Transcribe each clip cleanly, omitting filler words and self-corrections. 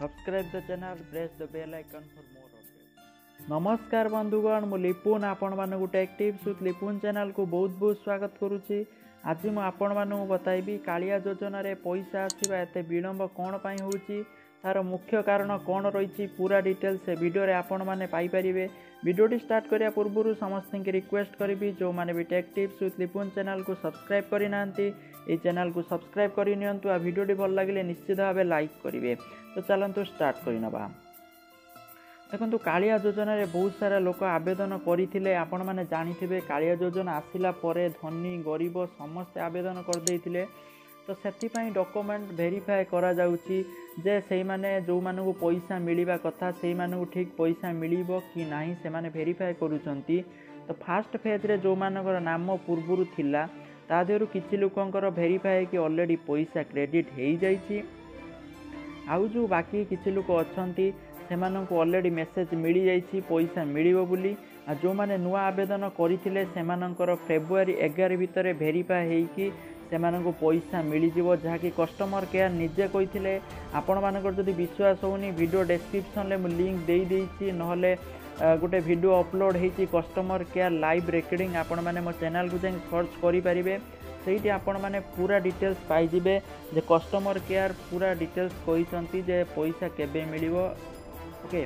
Subscribe the channel, press the bell icon for more updates. नमस्कार बंधुगण मु लिपुन आपण मानकु take tips with Lipun channel को बहुत बहुत स्वागत करुच्ची। आज मु आपण मानकु बताइबी कालिया योजना रे पैसा आसीबा एते विलंब कोन पई होउची, तार मुख्य कारण कौन रही पूरा डिटेल से वीडियो रे आपण माने पाई परिबे। वीडियोटी स्टार्ट करिया पूर्व समस्त की रिक्वेस्ट करी जो माने भी take tips with Lipun channel को सब्सक्राइब करि नांती ए चैनल को सब्सक्राइब करि नियंतु। आ वीडियोटी भल लागिले निश्चित भाबे लाइक करिवे। तो चलंतु स्टार्ट करि नबा। देखो कालिया योजना रे बहुत सारा लोक आवेदन करते आपण मैंने जानी कालिया योजना आसिला परे धनी गरीब समस्ते आवेदन कर देइथिले। तो से डॉक्यूमेंट वेरीफाई करा जाउची जे से माने जो मानू पैसा मिलवा कथा से मानू ठीक पैसा मिलिबो कि नाही से माने वेरीफाई करूचंती। तो फास्ट फेज रे जो मानकर नाम पूर्वरु थिला ता देहरु किछि लोकंकर वेरीफाई कि ऑलरेडी पैसा क्रेडिट हेई जाइछि। आउ जो बाकी किछि लोक अछंती सेमानंकु ऑलरेडी मेसेज मिली जाइछि पैसा मिलिबो बोली। आ जो माने नुआ आवेदन करिथिले सेमानंकर फेब्रुआरी 11 भितरे वेरीफाई हेइकि सेमानंकु पैसा मिलिजिवो, जहाँकि कस्टमर केयर निजे कहिथिले। आपण मानकर जदि विश्वास होउनी वीडियो डिस्क्रिप्शन ले मु लिंक देई देइछि, नहले गोटे वीडियो अपलोड हेइछि कस्टमर केयर लाइव रेकर्डिंग। आपण माने मो चैनल को जाई सर्च करि परिबे, सेठी आपण माने पूरा डिटेल्स पाई जिवे जे कस्टमर केयर पूरा डिटेल्स कहिसंती जे पैसा केबे मिलिबो। ओके,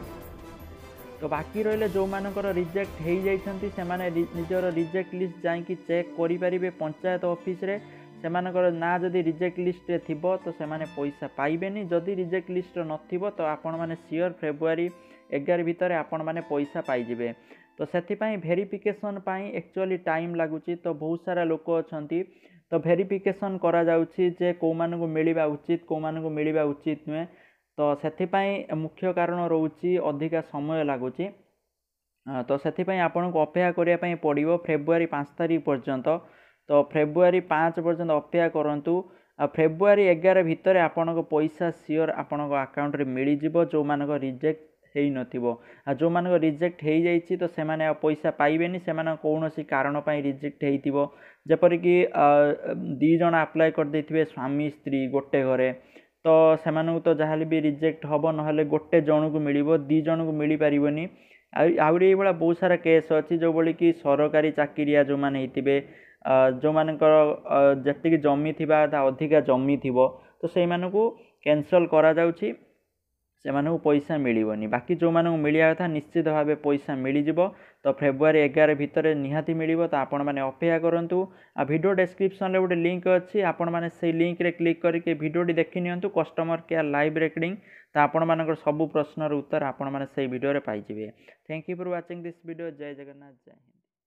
तो बाकी रहिले जो मानकर रिजेक्ट हेई जाइछंती सेमाने निजर रिजेक्ट लिस्ट जाई चेक करि परिबे पंचायत ऑफिस रे। सेमानकर ना जदि रिजेक्ट लिस्ट रे थिबो तो सेमाने पैसा पाइबेनी, जदि रिजेक्ट लिस्ट नथिबो तो आपण माने सियोर फेब्रुआरी 11 भितर आपण माने पैसा पाई जिवे। तो सेथिपाई वेरिफिकेशन पाई एक्चुअली टाइम लागुची। तो बहुत सारा लोक अछंती तो वेरिफिकेशन करा जाउची जे को मानकु मिलिबा उचित को मानकु मिलिबा उचित नुहे। तो सेथिपाई मुख्य कारण रहउची अधिका समय लागुची। तो सेथिपाई आपनको अपेक्षा करिया पई पड़िबो फेब्रुआरी 5 तारिख पर्यंत। तो फेब्रुआरी 5 पर्यंत अपेक्षा करंतु। फेब्रुआरी 11 भितर आपनको पैसा सियोर आपनको अकाउंट रे मिली जिवो जो मानको रिजेक्ट हेई नथिबो। आ जो मानको रिजेक्ट हेई जाइछि तो सेमाने पैसा पाइबेनी, सेमाने कोनोसी कारण पई रिजेक्ट हेइतिबो। जेपरि कि 2 जण अप्लाई कर दैथिबे स्वामी स्त्री गोटे घरे, तो सेमानकु तो जहाले भी रिजेक्ट हबो, नहले गोटे जण को मिलिबो 2 जण को मिली परिबोनी। आउरी एबला बहुत सारा केस अछि जो बोली कि सरकारी चाकरिया जो माने हितिबे जो मानकर जति जमी थिबा ता अधिका जमी थिबो तो सेई मानकु कैंसल करा जाउछि, से मानकु पैसा मिलिबोनी। बाकी जो मानकु मिलिया था निश्चित भाबे पैसा मिली जिवो। तो फेब्रुआरी 11 भितर निहाती मिलिबो। तो आपण माने अपेक्षा करंतु। आ वीडियो डिस्क्रिप्शन ले गोटे लिंक अछि, आपण माने सेई लिंक रे क्लिक करके वीडियोटी देखि नियंतु कस्टमर केयर लाइव रेकर्डिंग। तो आपण मानकर सब प्रश्नर उत्तर आपण माने सेई वीडियो रे पाई जिवे। Thank you for watching this video. जय जगन्नाथ, जय हिंद।